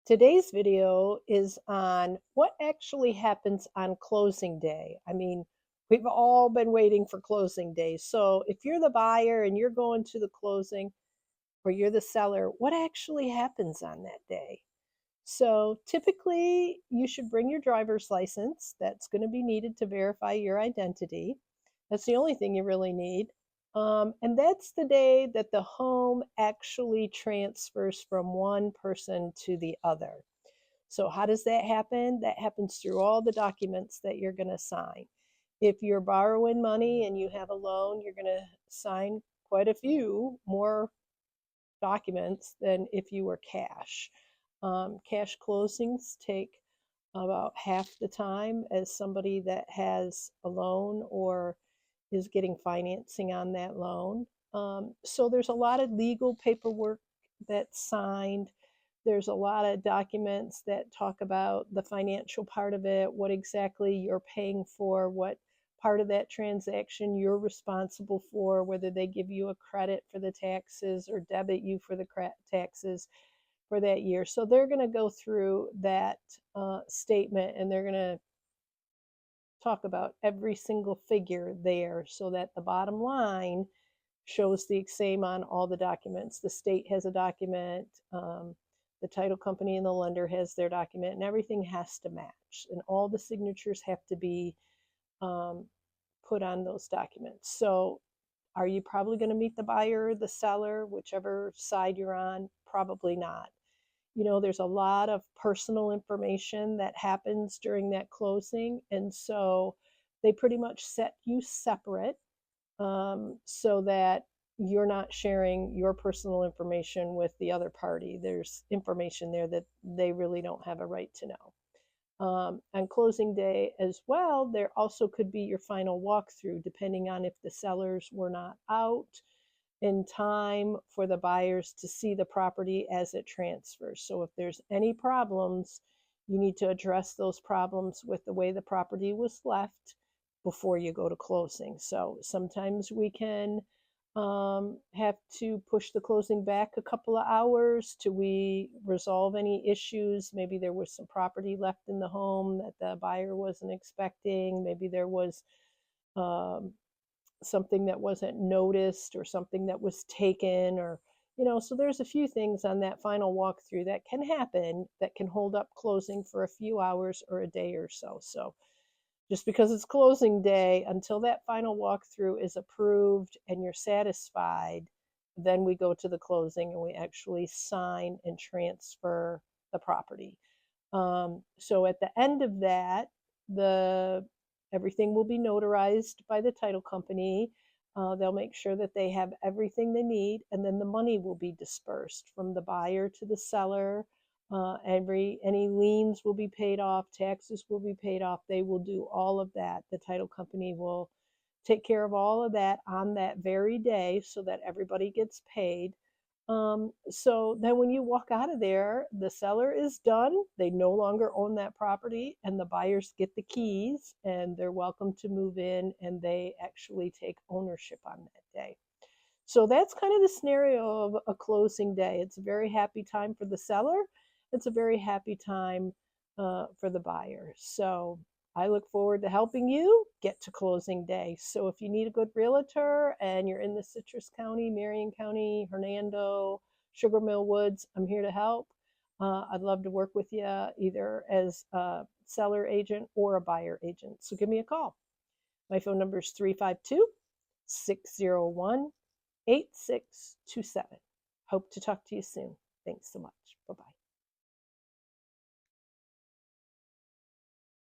Today's video is on what actually happens on closing day. I mean, we've all been waiting for closing day. So if you're the buyer and you're going to the closing or you're the seller, what actually happens on that day? So typically, you should bring your driver's license. That's going to be needed to verify your identity. That's the only thing you really need. And that's the day that the home actually transfers from one person to the other. So, how does that happen? That happens through all the documents that you're going to sign. If you're borrowing money and you have a loan, you're going to sign quite a few more documents than if you were cash. Cash closings take about half the time as somebody that has a loan or is getting financing on that loan. So there's a lot of legal paperwork that's signed. There's a lot of documents that talk about the financial part of it, what exactly you're paying for, what part of that transaction you're responsible for, whether they give you a credit for the taxes or debit you for the taxes for that year. So they're going to go through that statement and they're going to talk about every single figure there so that the bottom line shows the same on all the documents. The state has a document, the title company and the lender has their document, and everything has to match. And all the signatures have to be um, put on those documents. So, are you probably going to meet the buyer, the seller, whichever side you're on? Probably not. There's a lot of personal information that happens during that closing. And so they pretty much set you separate so that you're not sharing your personal information with the other party. There's information there that they really don't have a right to know. On closing day as well, there also could be your final walkthrough, depending on if the sellers were not out in time for the buyers to see the property as it transfers. So if there's any problems, you need to address those problems with the way the property was left before you go to closing. So sometimes we can have to push the closing back a couple of hours till we resolve any issues. Maybe there was some property left in the home that the buyer wasn't expecting. Maybe there was um, something that wasn't noticed or something that was taken or so there's a few things on that final walkthrough that can happen that can hold up closing for a few hours or a day or so. So just because it's closing day, until that final walkthrough is approved and you're satisfied, then we go to the closing and we actually sign and transfer the property. So at the end of that, the everything will be notarized by the title company. They'll make sure that they have everything they need, and then the money will be dispersed from the buyer to the seller. Any liens will be paid off, taxes will be paid off. They will do all of that. The title company will take care of all of that on that very day so that everybody gets paid. So then when you walk out of there, the seller is done. They no longer own that property, and the buyers get the keys and they're welcome to move in and they actually take ownership on that day. So that's kind of the scenario of a closing day. It's a very happy time for the seller. It's a very happy time for the buyer. So I look forward to helping you get to closing day. So if you need a good realtor and you're in the Citrus County, Marion County, Hernando, Sugar Mill Woods, I'm here to help. I'd love to work with you either as a seller agent or a buyer agent. So give me a call. My phone number is 352 601 8627. Hope to talk to you soon. Thanks so much. Bye bye.